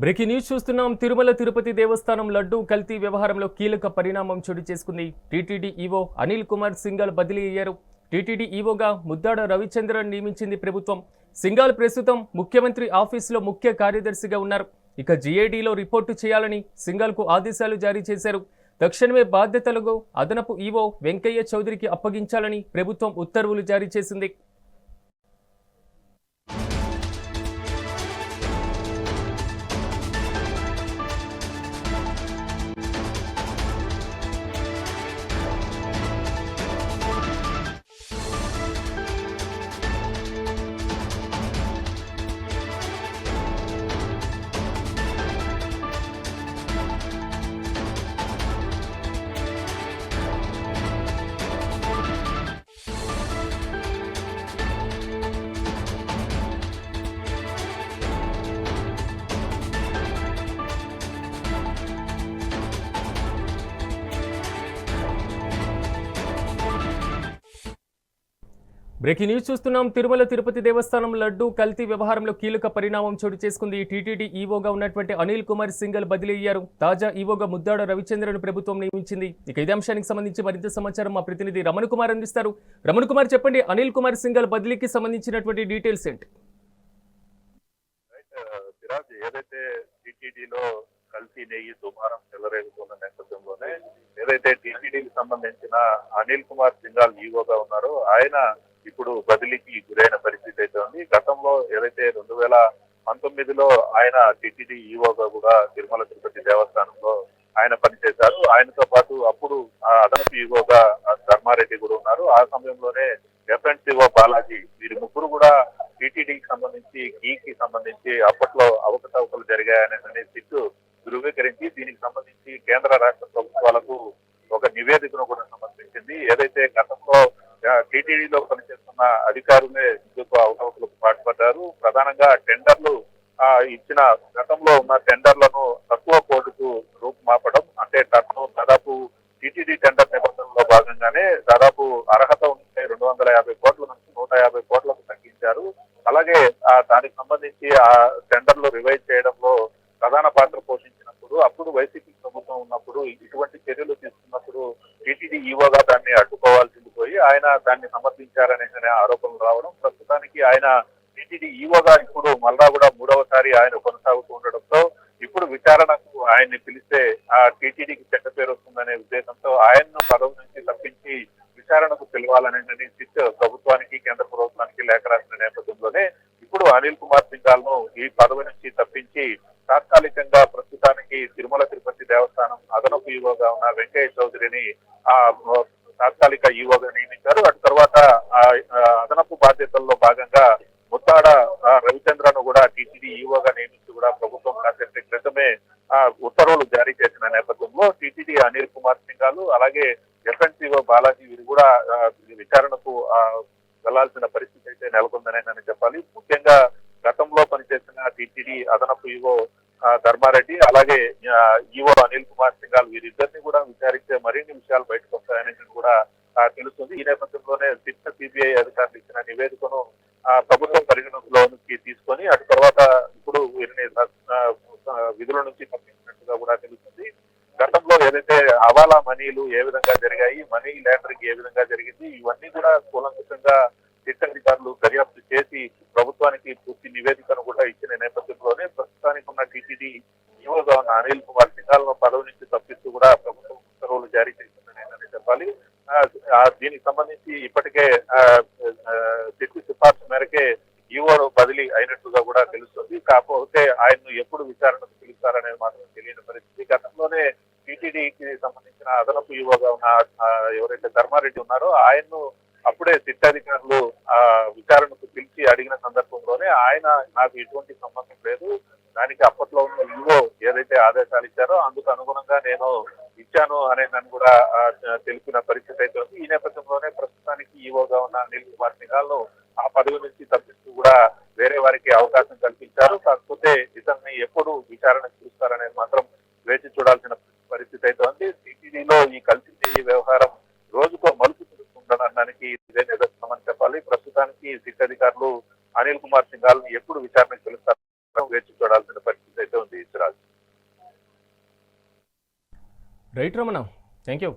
Breaking news చూస్తున్నాం. తిరుమల తిరుపతి దేవస్థానం లడ్డూ కల్తీ వ్యవహారంలో కీలక పరిణామం చోటు చేసుకుంది. టీటీడీ ఈవో అనిల్ కుమార్ సింఘాల్ బదిలీ అయ్యారు. టీటీడీ ఈవోగా ముద్దాడ రవిచంద్రన్ నియమించింది ప్రభుత్వం. సింఘాల్ ప్రస్తుతం ముఖ్యమంత్రి ఆఫీసులో ముఖ్య కార్యదర్శిగా ఉన్నారు. ఇక జీఏడీలో రిపోర్టు చేయాలని సింఘాల్కు ఆదేశాలు జారీ చేశారు. తక్షణమే బాధ్యతలకు అదనపు ఈవో వెంకయ్య చౌదరికి అప్పగించాలని ప్రభుత్వం ఉత్తర్వులు జారీ చేసింది. బ్రేకింగ్ న్యూస్ చూస్తున్నాం. తిరుమల తిరుపతి దేవస్థానం లడ్డూ కల్తీ వ్యవహారంలో కీలక పరిణామం చోటు చేసుకుంది. టీటీడీ ఈవోగా ఉన్నటువంటి అనిల్ కుమార్ సింఘాల్ బదిలీ అయ్యారు. తాజా ఈవోగా ముద్దాడ రవిచంద్రన్ ప్రభుత్వం నియమించింది. ఇక ఇదే అంశానికి సంబంధించి మరింత సమాచారం మా ప్రతినిధి రమణ్ కుమార్ అందిస్తారు. రమణ్ కుమార్, చెప్పండి, అనిల్ కుమార్ సింఘాల్ బదిలీకి సంబంధించినటువంటి డీటెయిల్స్ ఏంటి? ఏదైతే టీటీడీలో కల్తీ నెయ్యి దుమారం చెలరేగుతున్న నేపథ్యంలోనే ఏదైతే టీటీడీకి సంబంధించిన అనిల్ కుమార్ సింఘాల్ ఈవోగా ఉన్నారో ఆయన ఇప్పుడు బదిలీకి గురైన పరిస్థితి అయితే ఉంది. గతంలో ఏదైతే 2019లో ఆయన టీటీడీ ఈవోగా కూడా తిరుమల తిరుపతి దేవస్థానంలో ఆయన పనిచేశారు. ఆయనతో పాటు అప్పుడు అదనపు ఈవోగా ధర్మారెడ్డి కూడా ఉన్నారు. ఆ సమయంలోనే ఎఫ్ఎన్సీఓ బాలాజీ, వీరి ముగ్గురు కూడా టీటీడీకి సంబంధించి గీకి సంబంధించి అప్పట్లో అవకతవకలు జరిగాయనే సిట్టు ధృవీకరించి దీనికి సంబంధించి కేంద్ర రాష్ట్ర ప్రభుత్వాలకు ఒక నివేదికను కూడా సమర్పించింది. ఏదైతే గతంలో టీటీడీలో పనిచేస్తున్న అధికారులే ఇందుకు అవకతవకలకు పాటుపడ్డారు. ప్రధానంగా టెండర్లు ఇచ్చిన గతంలో ఉన్న టెండర్లను తక్కువ కోర్టుకు రూపుమాపడం, అంటే దాదాపు టీటీడీ టెండర్ నిబంధనలో భాగంగానే దాదాపు అర్హత ఉంటే 250 కోట్ల నుంచి 150 కోట్లకు తగ్గించారు. అలాగే దానికి సంబంధించి ఆ టెండర్లు రివైజ్ చేయడంలో ప్రధాన పాత్ర పోషించినప్పుడు, అప్పుడు వైసీపీ ప్రభుత్వం ఉన్నప్పుడు ఇటువంటి చర్యలు తీసుకున్నప్పుడు టీటీడీ ఈవోగా దాన్ని అడ్డుకోవాల్సింది పోయి ఆయన దాన్ని సమర్థించారనే ఆరోపణలు రావడం, ప్రస్తుతానికి ఆయన టీటీడీ ఈవోగా ఇప్పుడు మళ్ళా కూడా మూడవసారి ఆయన కొనసాగుతూ ఉండడంతో ఇప్పుడు విచారణకు ఆయన్ని పిలిస్తే ఆ టీటీడీకి చెడ్డ పేరు వస్తుందనే ఉద్దేశంతో ఆయన్ను పదవి నుంచి తప్పించి విచారణకు పిలవాలనే సిట్ ప్రభుత్వానికి కేంద్ర ప్రభుత్వానికి లేఖ రాసిన నేపథ్యంలోనే ఇప్పుడు అనిల్ కుమార్ సింఘాల్ ను ఈ పదవి నుంచి తప్పించి తాత్కాలికంగా ప్రస్తుతానికి తిరుమల తిరుపతి దేవస్థానం అదనపు ఈవోగా ఉన్న వెంకయ్య చౌదరిని తాత్కాలిక ఈవోగా నియమించారు. అటు తర్వాత అదనపు బాధ్యతల్లో భాగంగా ముద్దాడ రవిచంద్రను కూడా టీటీడీ ఈవోగా నియమించి కూడా ప్రభుత్వం కాసేపటి క్రితమే ఉత్తర్వులు జారీ చేసిన నేపథ్యంలో టీటీడీ అనిల్ కుమార్ సింఘాల్ అలాగే ఎఫ్ఎన్సీఓ బాలాజీ వీరు కూడా విచారణకు వెళ్లాల్సిన పరిస్థితి అయితే నెలకొందనే చెప్పాలి. ముఖ్యంగా గతంలో పనిచేసిన టీటీడీ అదనపు ఈవో ధర్మారెడ్డి అలాగే ఈవో అనిల్ కుమార్ సింఘాల్ వీరిద్దరిని కూడా విచారిస్తే మరిన్ని విషయాలు బయటకు వస్తాయనేది కూడా తెలుస్తుంది. ఈ నేపథ్యంలోనే సిబిఐ అధికారులు ఇచ్చిన నివేదికను ప్రభుత్వం పరిగణలోకి తీసుకొని అటు తర్వాత ఇప్పుడు వీరిని విధుల నుంచి తప్పించినట్టుగా కూడా తెలుస్తుంది. గతంలో ఏదైతే హవాలా మనీలు ఏ విధంగా జరిగాయి, మనీ లాండరింగ్ ఏ విధంగా జరిగింది, ఇవన్నీ కూడా కూలంకషంగా సిట్ అధికారులు దర్యాప్తు చేసి ప్రభుత్వానికి పూర్తి నివేదికను కూడా ఇచ్చిన నేపథ్యంలోనే ప్రస్తుతానికి ఉన్న టీటీడీ ఈవోగా ఉన్న అనిల్ కుమార్ సింఘాల్ ను పదవి నుంచి తప్పిస్తూ కూడా ప్రభుత్వం ఉత్తర్వులు జారీ చేసిందని చెప్పాలి. దీనికి సంబంధించి ఇప్పటికే సిట్ సిఫార్సు మేరకే ఈవో బదిలీ అయినట్టుగా కూడా తెలుస్తుంది. కాకపోతే ఆయన్ను ఎప్పుడు విచారణకు పిలుస్తారనేది మాత్రం తెలియని పరిస్థితి. గతంలోనే టీటీడీకి సంబంధించిన అదనపు ఈవోగా ఉన్న ఎవరైతే ధర్మారెడ్డి ఉన్నారో ఆయన్ను అప్పుడే సిట్ అధికారులు విచారణకు పిలిచి అడిగిన సందర్భంలోనే ఆయన నాకు ఎటువంటి సంబంధం లేదు, దానికి అప్పట్లో ఉన్న ఈవో ఏదైతే ఆదేశాలు ఇచ్చారో అందుకు అనుగుణంగా నేను ఇచ్చాను అనే నన్ను కూడా తెలిపిన పరిస్థితి అయితే ఉంది. ఈ నేపథ్యంలోనే ప్రస్తుతానికి ఈవోగా ఉన్న అనిల్ కుమార్ సింఘాల్ ను ఆ పదవి నుంచి తప్పిస్తూ కూడా వేరే వారికి అవకాశం కల్పించారు. కాకపోతే ఇతన్ని ఎప్పుడు విచారణ చూస్తారనేది మాత్రం వేచి చూడాల్సిన పరిస్థితి అయితే ఉంది. టీటీడీలో ఈ కల్తీ వ్యవహారం రోజుకో మలుపు తిరుగుతుండడానికి ఇదే నిదర్శనమని చెప్పాలి. ప్రస్తుతానికి సిట్ అధికారులు అనిల్ కుమార్ సింఘాల్ ని ఎప్పుడు విచారణకు పిలుస్తారో వేచి చూడాల్సిన పరిస్థితి అయితే ఉంది. Right Ramana, thank you.